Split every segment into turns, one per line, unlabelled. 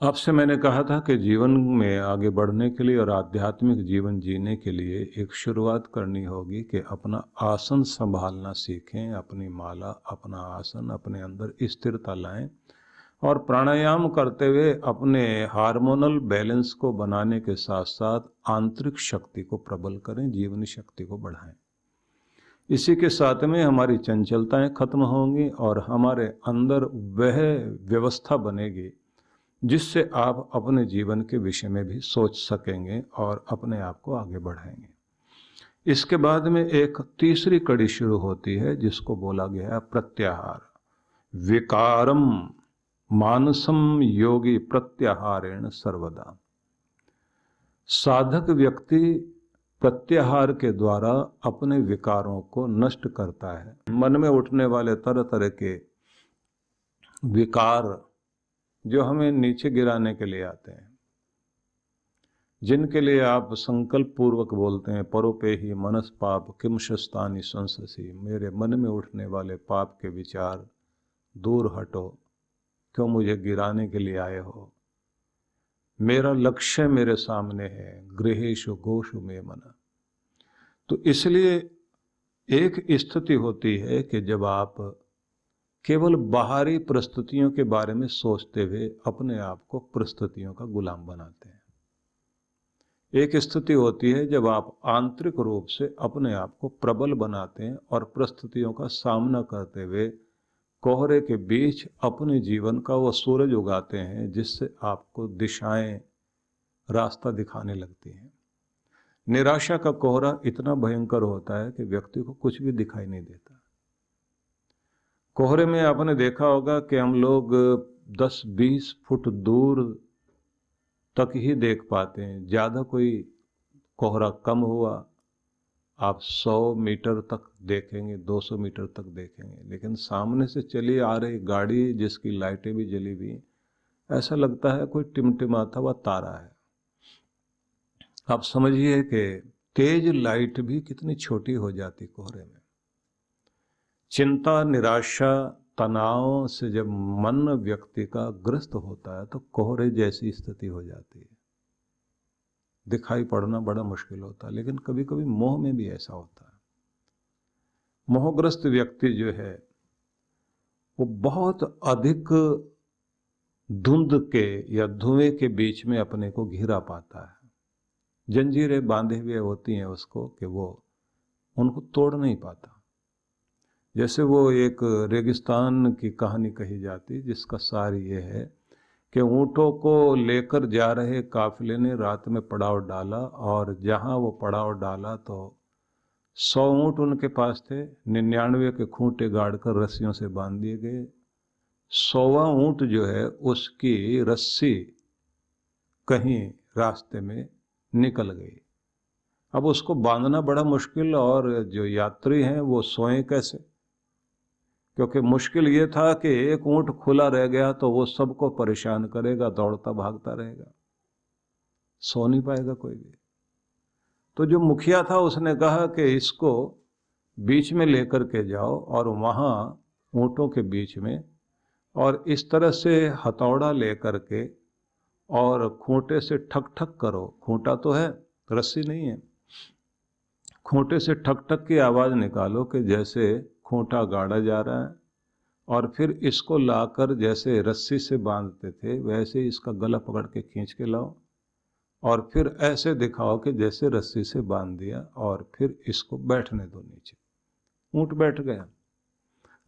आपसे मैंने कहा था कि जीवन में आगे बढ़ने के लिए और आध्यात्मिक जीवन जीने के लिए एक शुरुआत करनी होगी कि अपना आसन संभालना सीखें, अपनी माला, अपना आसन अपने अंदर स्थिरता लाएं और प्राणायाम करते हुए अपने हार्मोनल बैलेंस को बनाने के साथ साथ आंतरिक शक्ति को प्रबल करें, जीवनी शक्ति को बढ़ाएं। इसी के साथ में हमारी चंचलताएं खत्म होंगी और हमारे अंदर वह व्यवस्था बनेगी जिससे आप अपने जीवन के विषय में भी सोच सकेंगे और अपने आप को आगे बढ़ाएंगे। इसके बाद में एक तीसरी कड़ी शुरू होती है जिसको बोला गया है प्रत्याहार। विकारम मानसम योगी प्रत्याहारेण सर्वदा। साधक व्यक्ति प्रत्याहार के द्वारा अपने विकारों को नष्ट करता है। मन में उठने वाले तरह तरह के विकार जो हमें नीचे गिराने के लिए आते हैं, जिनके लिए आप संकल्प पूर्वक बोलते हैं परोपे ही मनस पाप किम शस्तानि संससी, मेरे मन में उठने वाले पाप के विचार दूर हटो, क्यों मुझे गिराने के लिए आए हो, मेरा लक्ष्य मेरे सामने है, गृहेशु गोषु में मन। तो इसलिए एक स्थिति होती है कि जब आप केवल बाहरी परिस्थितियों के बारे में सोचते हुए अपने आप को परिस्थितियों का गुलाम बनाते हैं। एक स्थिति होती है जब आप आंतरिक रूप से अपने आप को प्रबल बनाते हैं और परिस्थितियों का सामना करते हुए कोहरे के बीच अपने जीवन का वो सूरज उगाते हैं जिससे आपको दिशाएं रास्ता दिखाने लगती हैं। निराशा का कोहरा इतना भयंकर होता है कि व्यक्ति को कुछ भी दिखाई नहीं देता। कोहरे में आपने देखा होगा कि हम लोग 10-20 फुट दूर तक ही देख पाते हैं। ज़्यादा कोई कोहरा कम हुआ आप 100 मीटर तक देखेंगे, 200 मीटर तक देखेंगे, लेकिन सामने से चली आ रही गाड़ी जिसकी लाइटें भी जली हुई, ऐसा लगता है कोई टिमटिमाता हुआ तारा है। आप समझिए कि तेज लाइट भी कितनी छोटी हो जाती कोहरे में। चिंता, निराशा, तनाव से जब मन व्यक्ति का ग्रस्त होता है तो कोहरे जैसी स्थिति हो जाती है, दिखाई पड़ना बड़ा मुश्किल होता है। लेकिन कभी कभी मोह में भी ऐसा होता है। मोहग्रस्त व्यक्ति जो है वो बहुत अधिक धुंध के या धुएं के बीच में अपने को घिरा पाता है। जंजीरें बांधे हुए होती हैं उसको कि वो उनको तोड़ नहीं पाता। जैसे वो एक रेगिस्तान की कहानी कही जाती जिसका सार ये है कि ऊँटों को लेकर जा रहे काफिले ने रात में पड़ाव डाला और जहाँ वो पड़ाव डाला तो 100 ऊँट उनके पास थे, 99 के खूंटे गाड़कर रस्सियों से बांध दिए गए। 100वां ऊँट जो है उसकी रस्सी कहीं रास्ते में निकल गई। अब उसको बांधना बड़ा मुश्किल और जो यात्री हैं वो सोएं कैसे, क्योंकि मुश्किल ये था कि एक ऊँट खुला रह गया तो वो सबको परेशान करेगा, दौड़ता भागता रहेगा, सो नहीं पाएगा कोई भी। तो जो मुखिया था उसने कहा कि इसको बीच में लेकर के जाओ और वहाँ ऊँटों के बीच में, और इस तरह से हथौड़ा लेकर के और खूंटे से ठक ठक करो। खूंटा तो है, रस्सी नहीं है। खूंटे से ठक ठक की आवाज़ निकालो कि जैसे खूंटा गाड़ा जा रहा है, और फिर इसको लाकर जैसे रस्सी से बांधते थे वैसे इसका गला पकड़ के खींच के लाओ, और फिर ऐसे दिखाओ कि जैसे रस्सी से बांध दिया, और फिर इसको बैठने दो नीचे। ऊँट बैठ गया।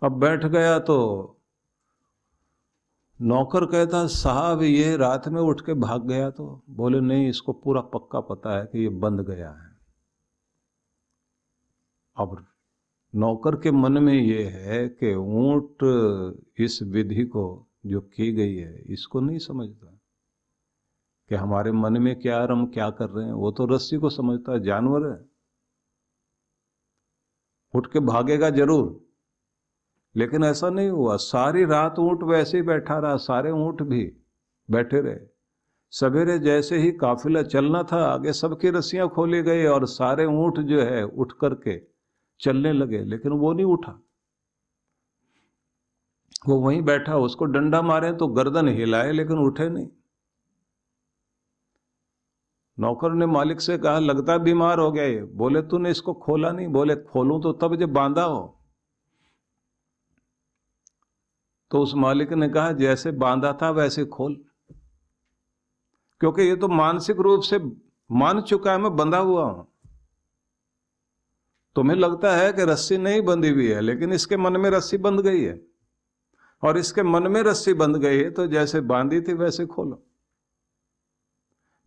अब बैठ गया तो नौकर कहता साहब ये रात में उठ के भाग गया। तो बोले नहीं, इसको पूरा पक्का पता है कि ये बंध गया है। अब नौकर के मन में ये है कि ऊँट इस विधि को जो की गई है इसको नहीं समझता कि हमारे मन में क्या है, हम क्या कर रहे हैं। वो तो रस्सी को समझता है, जानवर है, उठ के भागेगा जरूर। लेकिन ऐसा नहीं हुआ। सारी रात ऊँट वैसे ही बैठा रहा, सारे ऊँट भी बैठे रहे। सवेरे जैसे ही काफिला चलना था, आगे सबकी रस्सियां खोली गई और सारे ऊँट जो है उठ करके चलने लगे, लेकिन वो नहीं उठा। वो वहीं बैठा, उसको डंडा मारे तो गर्दन हिलाए लेकिन उठे नहीं। नौकर ने मालिक से कहा, लगता है बीमार हो गया ये। बोले, तूने इसको खोला नहीं। बोले, खोलूं तो तब जब बांधा हो। तो उस मालिक ने कहा, जैसे बांधा था वैसे खोल, क्योंकि ये तो मानसिक रूप से मान चुका है मैं बंधा हुआ हूं। तुम्हें लगता है कि रस्सी नहीं बंधी हुई है, लेकिन इसके मन में रस्सी बंध गई है, और इसके मन में रस्सी बंध गई है, तो जैसे बांधी थी वैसे खोलो।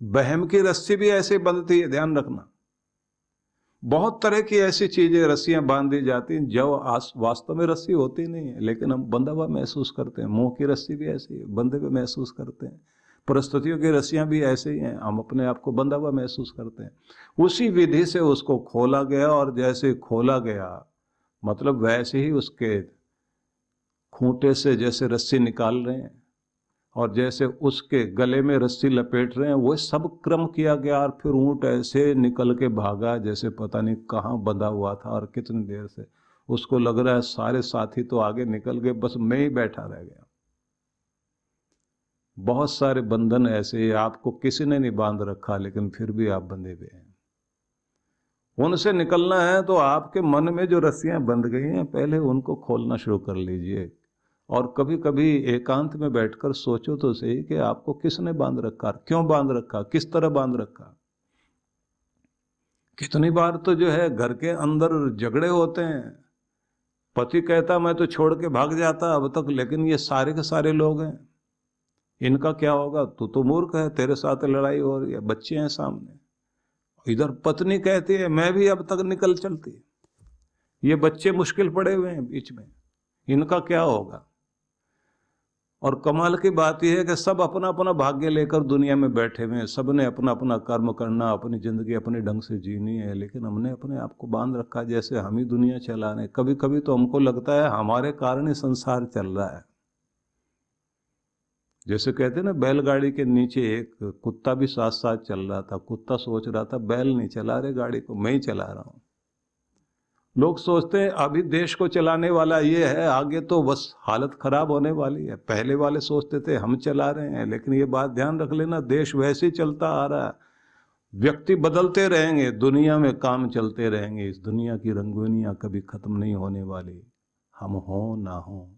बहम की रस्सी भी ऐसे बंधती है, ध्यान रखना। बहुत तरह की ऐसी चीजें रस्सियां बांध दी जाती हैं जो वास्तव में रस्सी होती नहीं है, लेकिन हम बंधा हुआ महसूस करते हैं। मुंह की रस्सी भी ऐसी है, बंधे हुए महसूस करते हैं। परिस्थितियों की रस्सियां भी ऐसे ही हैं, हम अपने आप को बंधा हुआ महसूस करते हैं। उसी विधि से उसको खोला गया, और जैसे खोला गया मतलब वैसे ही उसके खूंटे से जैसे रस्सी निकाल रहे हैं और जैसे उसके गले में रस्सी लपेट रहे हैं, वो सब क्रम किया गया। और फिर ऊंट ऐसे निकल के भागा जैसे पता नहीं कहाँ बंधा हुआ था और कितनी देर से। उसको लग रहा है सारे साथी तो आगे निकल गए, बस मैं ही बैठा रह गया। बहुत सारे बंधन ऐसे, आपको किसी ने नहीं बांध रखा लेकिन फिर भी आप बंधे हुए हैं। उनसे निकलना है तो आपके मन में जो रस्सियां बंध गई हैं, पहले उनको खोलना शुरू कर लीजिए। और कभी कभी एकांत में बैठकर सोचो तो सही कि आपको किसने बांध रखा, क्यों बांध रखा, किस तरह बांध रखा। कितनी बार तो जो है घर के अंदर झगड़े होते हैं, पति कहता मैं तो छोड़ के भाग जाता अब तक, लेकिन ये सारे के सारे लोग हैं, इनका क्या होगा, तू तो मूर्ख है, तेरे साथ लड़ाई हो रही है, बच्चे हैं सामने। इधर पत्नी कहती है मैं भी अब तक निकल चलती, ये बच्चे मुश्किल पड़े हुए हैं बीच में, इनका क्या होगा। और कमाल की बात यह है कि सब अपना अपना भाग्य लेकर दुनिया में बैठे हुए हैं, सब ने अपना अपना कर्म करना, अपनी जिंदगी अपने ढंग से जीनी है, लेकिन हमने अपने आप को बांध रखा जैसे हम ही दुनिया चला रहे हैं। कभी कभी तो हमको लगता है हमारे कारण ही संसार चल रहा है। जैसे कहते हैं ना, बैलगाड़ी के नीचे एक कुत्ता भी साथ साथ चल रहा था। कुत्ता सोच रहा था बैल नहीं चला रहे गाड़ी को, मैं ही चला रहा हूं। लोग सोचते हैं अभी देश को चलाने वाला ये है, आगे तो बस हालत खराब होने वाली है। पहले वाले सोचते थे हम चला रहे हैं, लेकिन ये बात ध्यान रख लेना, देश वैसे ही चलता आ रहा है। व्यक्ति बदलते रहेंगे, दुनिया में काम चलते रहेंगे। इस दुनिया की रंगूनियां कभी खत्म नहीं होने वाली, हम हो ना हो।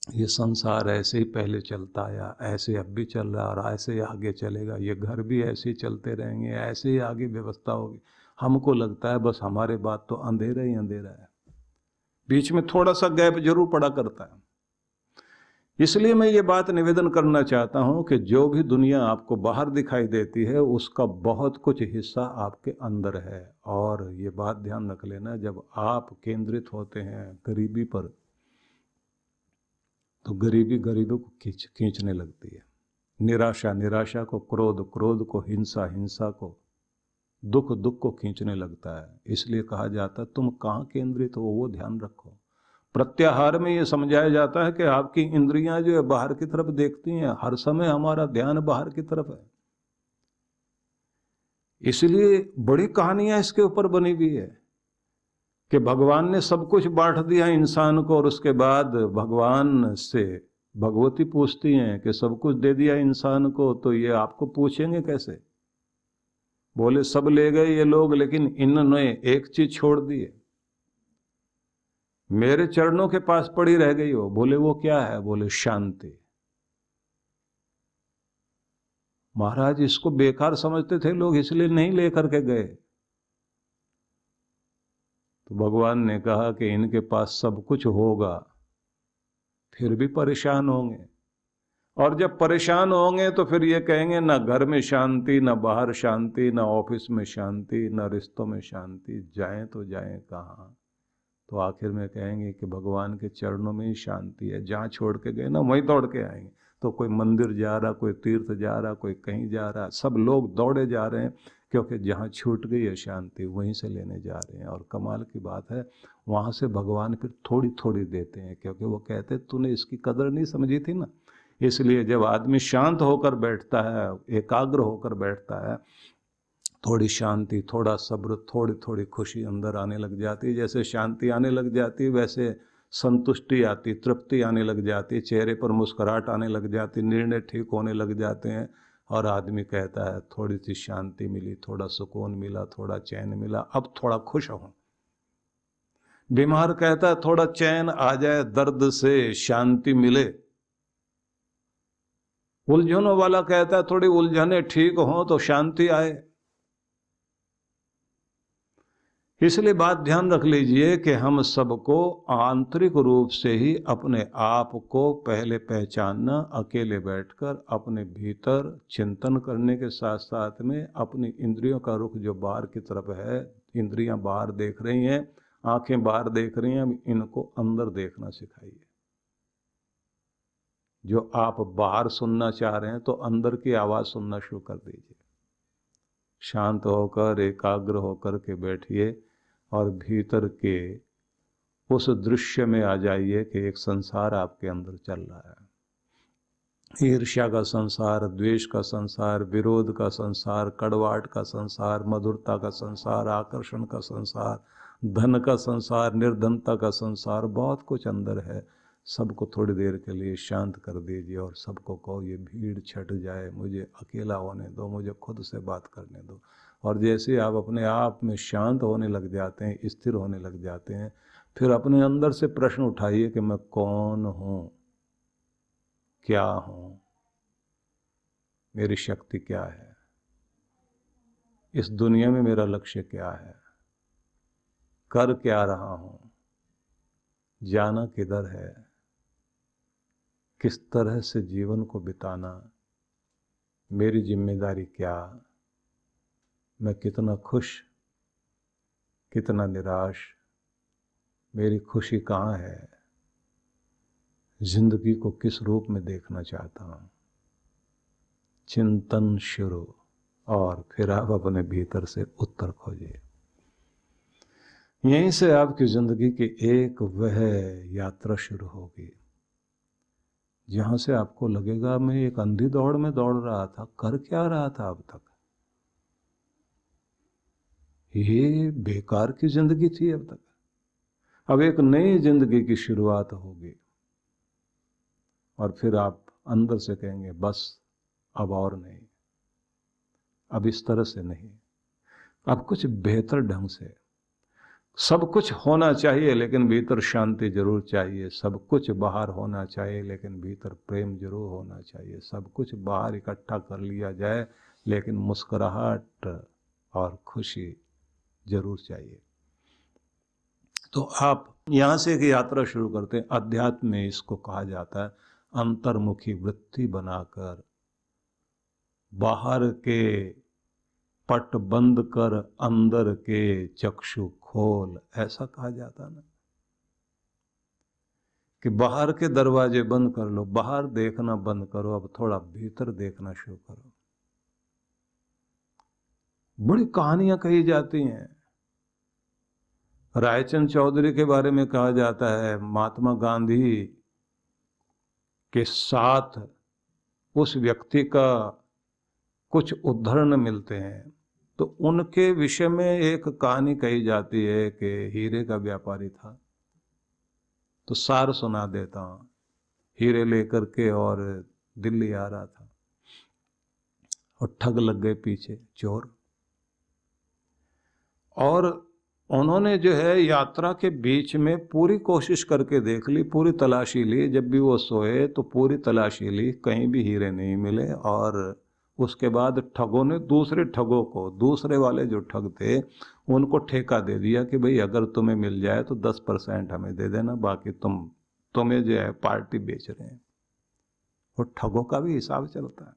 ये संसार ऐसे ही पहले चलता आया, ऐसे अब भी चल रहा और ऐसे ही आगे चलेगा। ये घर भी ऐसे ही चलते रहेंगे, ऐसे ही आगे व्यवस्था होगी। हमको लगता है बस हमारे बाद तो अंधेरा ही अंधेरा है, बीच में थोड़ा सा गैप जरूर पड़ा करता है। इसलिए मैं ये बात निवेदन करना चाहता हूं कि जो भी दुनिया आपको बाहर दिखाई देती है, उसका बहुत कुछ हिस्सा आपके अंदर है। और ये बात ध्यान रख लेना, जब आप केंद्रित होते हैं गरीबी पर, तो गरीबी गरीबों को खींचने लगती है, निराशा निराशा को, क्रोध क्रोध को, हिंसा हिंसा को, दुख दुख को खींचने लगता है। इसलिए कहा जाता है तुम कहाँ केंद्रित हो वो ध्यान रखो। प्रत्याहार में ये समझाया जाता है कि आपकी इंद्रियां जो है बाहर की तरफ देखती हैं, हर समय हमारा ध्यान बाहर की तरफ है। इसलिए बड़ी कहानियां इसके ऊपर बनी हुई है कि भगवान ने सब कुछ बांट दिया इंसान को, और उसके बाद भगवान से भगवती पूछती हैं कि सब कुछ दे दिया इंसान को, तो ये आपको पूछेंगे कैसे। बोले सब ले गए ये लोग, लेकिन इन्होंने एक चीज छोड़ दी है, मेरे चरणों के पास पड़ी रह गई हो। बोले वो क्या है। बोले शांति। महाराज इसको बेकार समझते थे लोग, इसलिए नहीं लेकर के गए। तो भगवान ने कहा कि इनके पास सब कुछ होगा फिर भी परेशान होंगे, और जब परेशान होंगे तो फिर ये कहेंगे ना घर में शांति, ना बाहर शांति, ना ऑफिस में शांति, ना रिश्तों में शांति, जाएं तो जाएं कहाँ। तो आखिर में कहेंगे कि भगवान के चरणों में ही शांति है, जहाँ छोड़ के गए ना वहीं दौड़ के आएंगे। तो कोई मंदिर जा रहा, कोई तीर्थ जा रहा, कोई कहीं जा रहा, सब लोग दौड़े जा रहे हैं, क्योंकि जहाँ छूट गई है शांति वहीं से लेने जा रहे हैं। और कमाल की बात है, वहाँ से भगवान फिर थोड़ी थोड़ी देते हैं, क्योंकि वो कहते तूने इसकी कदर नहीं समझी थी ना। इसलिए जब आदमी शांत होकर बैठता है, एकाग्र होकर बैठता है, थोड़ी शांति, थोड़ा सब्र, थोड़ी थोड़ी खुशी अंदर आने लग जाती है। जैसे शांति आने लग जाती है, वैसे संतुष्टि आती, तृप्ति आने लग जाती, चेहरे पर मुस्कुराहट आने लग जाती, निर्णय ठीक होने लग जाते हैं, और आदमी कहता है थोड़ी सी शांति मिली, थोड़ा सुकून मिला, थोड़ा चैन मिला, अब थोड़ा खुश हूं। बीमार कहता है थोड़ा चैन आ जाए, दर्द से शांति मिले। उलझनों वाला कहता है थोड़ी उलझने ठीक हो तो शांति आए। इसलिए बात ध्यान रख लीजिए कि हम सबको आंतरिक रूप से ही अपने आप को पहले पहचानना, अकेले बैठकर अपने भीतर चिंतन करने के साथ साथ में अपनी इंद्रियों का रुख जो बाहर की तरफ है, इंद्रियां बाहर देख रही हैं, आंखें बाहर देख रही हैं, अब इनको अंदर देखना सिखाइए। जो आप बाहर सुनना चाह रहे हैं तो अंदर की आवाज सुनना शुरू कर दीजिए। शांत होकर एकाग्र होकर के बैठिए और भीतर के उस दृश्य में आ जाइए कि एक संसार आपके अंदर चल रहा है। ईर्ष्या का संसार, द्वेष का संसार, विरोध का संसार, कड़वाहट का संसार, मधुरता का संसार, आकर्षण का संसार, धन का संसार, निर्धनता का संसार, बहुत कुछ अंदर है। सबको थोड़ी देर के लिए शांत कर दीजिए और सबको कहो ये भीड़ छट जाए, मुझे अकेला होने दो, मुझे खुद से बात करने दो। और जैसे आप अपने आप में शांत होने लग जाते हैं, स्थिर होने लग जाते हैं, फिर अपने अंदर से प्रश्न उठाइए कि मैं कौन हूँ, क्या हूँ, मेरी शक्ति क्या है, इस दुनिया में मेरा लक्ष्य क्या है, कर क्या रहा हूँ, जाना किधर है, किस तरह से जीवन को बिताना, मेरी जिम्मेदारी क्या, मैं कितना खुश, कितना निराश, मेरी खुशी कहाँ है, जिंदगी को किस रूप में देखना चाहता हूँ। चिंतन शुरू, और फिर आप अपने भीतर से उत्तर खोजिए। यहीं से आपकी जिंदगी की एक वह यात्रा शुरू होगी जहां से आपको लगेगा मैं एक अंधी दौड़ में दौड़ रहा था, कर क्या रहा था अब तक, ये बेकार की जिंदगी थी अब तक। अब एक नई जिंदगी की शुरुआत होगी और फिर आप अंदर से कहेंगे बस अब और नहीं, अब इस तरह से नहीं, अब कुछ बेहतर ढंग से। सब कुछ होना चाहिए लेकिन भीतर शांति जरूर चाहिए। सब कुछ बाहर होना चाहिए लेकिन भीतर प्रेम जरूर होना चाहिए। सब कुछ बाहर इकट्ठा कर लिया जाए लेकिन मुस्कुराहट और खुशी जरूर चाहिए। तो आप यहाँ से एक यात्रा शुरू करते हैं। अध्यात्म में इसको कहा जाता है अंतर्मुखी वृत्ति बनाकर, बाहर के पट बंद कर अंदर के चक्षु खोल, ऐसा कहा जाता ना, कि बाहर के दरवाजे बंद कर लो, बाहर देखना बंद करो, अब थोड़ा भीतर देखना शुरू करो। बड़ी कहानियां कही जाती हैं। रायचंद चौधरी के बारे में कहा जाता है महात्मा गांधी के साथ उस व्यक्ति का कुछ उद्धरण मिलते हैं, तो उनके विषय में एक कहानी कही जाती है कि हीरे का व्यापारी था। तो सार सुना देता हूं। हीरे लेकर के और दिल्ली आ रहा था और ठग लग गए पीछे चोर, और उन्होंने जो है यात्रा के बीच में पूरी कोशिश करके देख ली, पूरी तलाशी ली। जब भी वो सोए तो पूरी तलाशी ली, कहीं भी हीरे नहीं मिले। और उसके बाद ठगों ने दूसरे ठगों को, दूसरे वाले जो ठग थे उनको ठेका दे दिया कि भाई अगर तुम्हें मिल जाए तो 10% हमें दे देना, बाकी तुम्हें जो है पार्टी बेच रहे हैं। वो ठगों का भी हिसाब चलता है।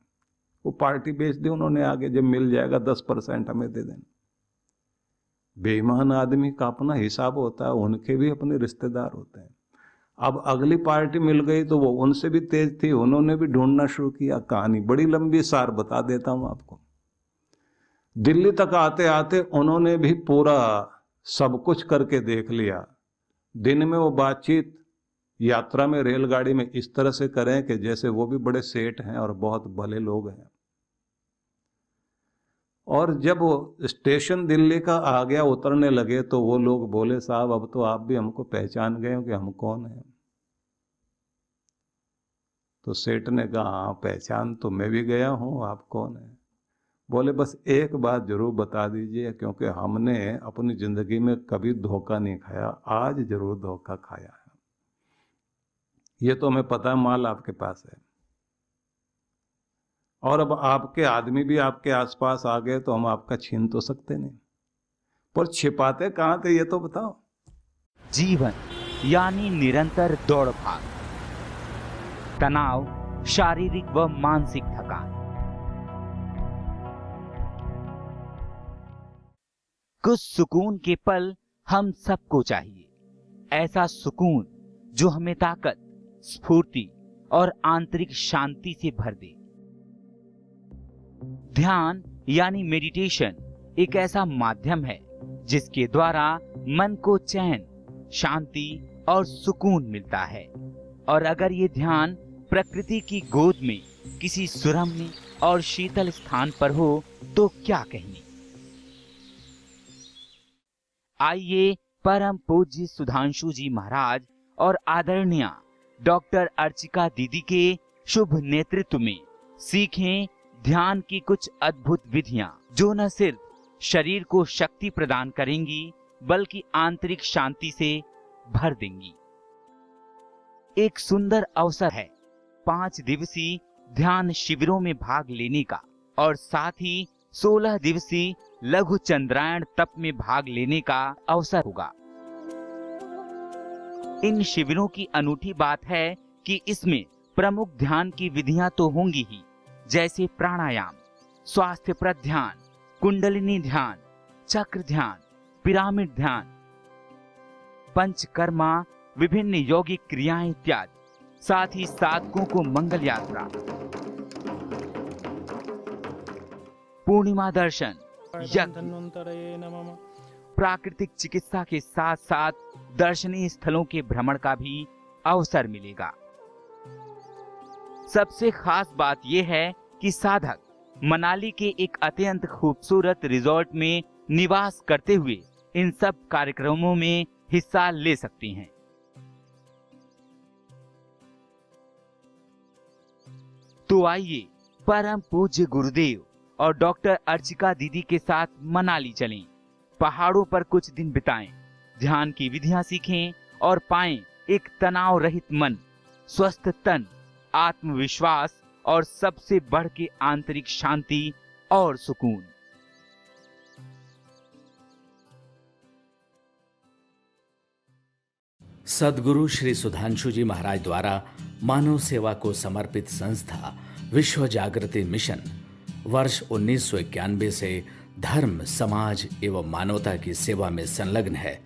वो पार्टी बेच दी उन्होंने आगे, जब मिल जाएगा 10% हमें दे देना। बेईमान आदमी का अपना हिसाब होता है, उनके भी अपने रिश्तेदार होते हैं। अब अगली पार्टी मिल गई तो वो उनसे भी तेज थी, उन्होंने भी ढूंढना शुरू किया। कहानी बड़ी लंबी, सार बता देता हूं आपको। दिल्ली तक आते आते उन्होंने भी पूरा सब कुछ करके देख लिया। दिन में वो बातचीत यात्रा में रेलगाड़ी में इस तरह से करें कि जैसे वो भी बड़े सेठ हैं और बहुत भले लोग हैं। और जब वो स्टेशन दिल्ली का आ गया, उतरने लगे, तो वो लोग बोले साहब अब तो आप भी हमको पहचान गए हो कि हम कौन हैं। तो सेठ ने कहा, हाँ पहचान तो मैं भी गया हूँ, आप कौन है? बोले बस एक बात जरूर बता दीजिए, क्योंकि हमने अपनी जिंदगी में कभी धोखा नहीं खाया, आज जरूर धोखा खाया है। ये तो हमें पता है माल आपके पास है, और अब आपके आदमी भी आपके आसपास आ गए तो हम आपका छीन तो सकते नहीं, पर छिपाते कहाँ थे ये तो बताओ।
जीवन यानी निरंतर दौड़ भाग, तनाव, शारीरिक व मानसिक थकान। कुछ सुकून के पल हम सबको चाहिए, ऐसा सुकून जो हमें ताकत, स्फूर्ति और आंतरिक शांति से भर दे। ध्यान यानी मेडिटेशन एक ऐसा माध्यम है जिसके द्वारा मन को चैन, शांति और सुकून मिलता है। और अगर ये ध्यान प्रकृति की गोद में किसी सुरम्य और शीतल स्थान पर हो तो क्या कहने। आइए परम पूज्य सुधांशु जी महाराज और आदरणीय डॉक्टर अर्चिका दीदी के शुभ नेतृत्व में सीखें ध्यान की कुछ अद्भुत विधियां, जो न सिर्फ शरीर को शक्ति प्रदान करेंगी बल्कि आंतरिक शांति से भर देंगी। एक सुंदर अवसर है 5 दिवसीय ध्यान शिविरों में भाग लेने का, और साथ ही 16 दिवसीय लघु चंद्रायण तप में भाग लेने का अवसर होगा। इन शिविरों की अनूठी बात है कि इसमें प्रमुख ध्यान की विधियां तो होंगी ही, जैसे प्राणायाम, स्वास्थ्यप्रद ध्यान, कुंडलिनी ध्यान, चक्र ध्यान, पिरामिड ध्यान, पंचकर्मा, विभिन्न यौगिक क्रियाएं इत्यादि। साथ ही साधकों को मंगल यात्रा, पूर्णिमा दर्शन, प्राकृतिक चिकित्सा के साथ साथ दर्शनीय स्थलों के भ्रमण का भी अवसर मिलेगा। सबसे खास बात यह है कि साधक मनाली के एक अत्यंत खूबसूरत रिजॉर्ट में निवास करते हुए इन सब कार्यक्रमों में हिस्सा ले सकते हैं। तो आइए परम पूज्य गुरुदेव और डॉक्टर अर्चिका दीदी के साथ मनाली चलें, पहाड़ों पर कुछ दिन बिताएं, ध्यान की विधियां सीखें और पाएं एक तनाव रहित मन, स्वस्थ तन, आत्मविश्वास और सबसे बढ़ के आंतरिक शांति और सुकून।
सद्गुरु श्री सुधांशु जी महाराज द्वारा मानव सेवा को समर्पित संस्था विश्व जागृति मिशन वर्ष 1991 से धर्म, समाज एवं मानवता की सेवा में संलग्न है।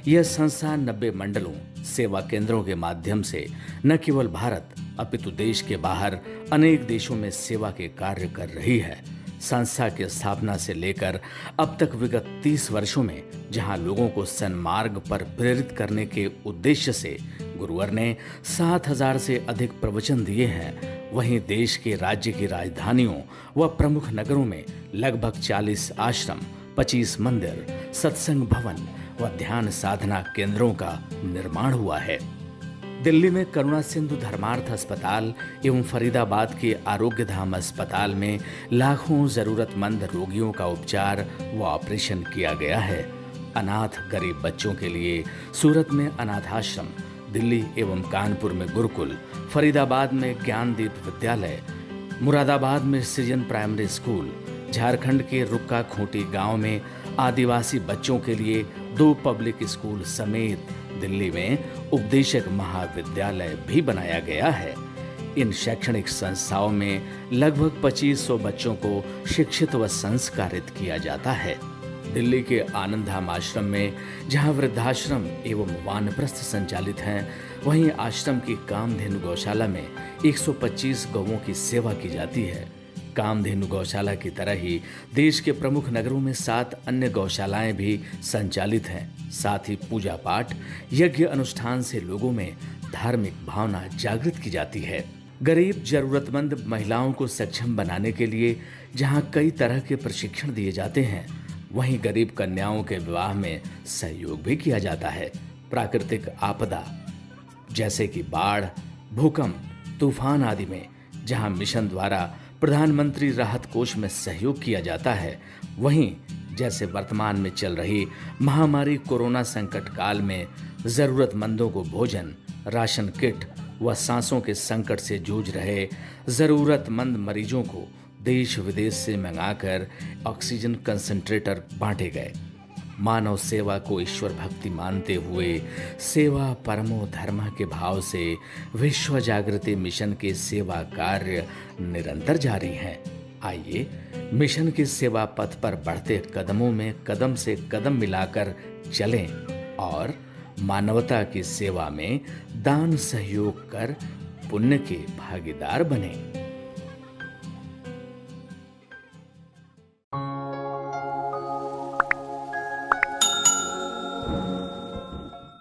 यह संस्था 90 मंडलों, सेवा केंद्रों के माध्यम से न केवल भारत अपितु देश के बाहर अनेक देशों में सेवा के कार्य कर रही है। संस्था की स्थापना से लेकर अब तक विगत 30 वर्षों में जहां लोगों को सन्मार्ग पर प्रेरित करने के उद्देश्य से गुरुवर ने 7000 से अधिक प्रवचन दिए हैं, वहीं देश के राज्य की राजधानियों व प्रमुख नगरों में लगभग 40 आश्रम, 25 मंदिर, सत्संग भवन व ध्यान साधना केंद्रों का निर्माण हुआ है। दिल्ली में करुणा सिंधु धर्मार्थ अस्पताल एवं फरीदाबाद के आरोग्य धाम अस्पताल में लाखों जरूरतमंद रोगियों का उपचार व ऑपरेशन किया गया है। अनाथ गरीब बच्चों के लिए सूरत में अनाथाश्रम, दिल्ली एवं कानपुर में गुरुकुल, फरीदाबाद में ज्ञानदीप विद्यालय, मुरादाबाद में सृजन प्राइमरी स्कूल, झारखंड के रुक्का खूंटी गांव में आदिवासी बच्चों के लिए 2 पब्लिक स्कूल समेत दिल्ली में उपदेशक महाविद्यालय भी बनाया गया है। इन शैक्षणिक संस्थाओं में लगभग 2500 बच्चों को शिक्षित व संस्कारित किया जाता है। दिल्ली के आनंदधाम आश्रम में जहां वृद्धाश्रम एवं वानप्रस्थ संचालित हैं, वहीं आश्रम की कामधेनु गौशाला में 125 गौओं की सेवा की जाती है। कामधेनु गौशाला की तरह ही देश के प्रमुख नगरों में 7 अन्य गौशालाएं भी संचालित हैं। साथ ही पूजा पाठ, यज्ञ अनुष्ठान से लोगों में धार्मिक भावना जागृत की जाती है। गरीब जरूरतमंद महिलाओं को सक्षम बनाने के लिए जहां कई तरह के प्रशिक्षण दिए जाते हैं, वहीं गरीब कन्याओं के विवाह में सहयोग भी किया जाता है। प्राकृतिक आपदा जैसे कि बाढ़, भूकंप, तूफान आदि में जहां मिशन द्वारा प्रधानमंत्री राहत कोष में सहयोग किया जाता है, वहीं जैसे वर्तमान में चल रही महामारी कोरोना संकट काल में जरूरतमंदों को भोजन, राशन किट व सांसों के संकट से जूझ रहे जरूरतमंद मरीजों को देश विदेश से मंगाकर ऑक्सीजन कंसंट्रेटर बांटे गए। मानव सेवा को ईश्वर भक्ति मानते हुए सेवा परमो धर्म के भाव से विश्व जागृति मिशन के सेवा कार्य निरंतर जारी हैं। आइए मिशन के सेवा पथ पर बढ़ते कदमों में कदम से कदम मिलाकर चलें और मानवता की सेवा में दान सहयोग कर पुण्य के भागीदार बने।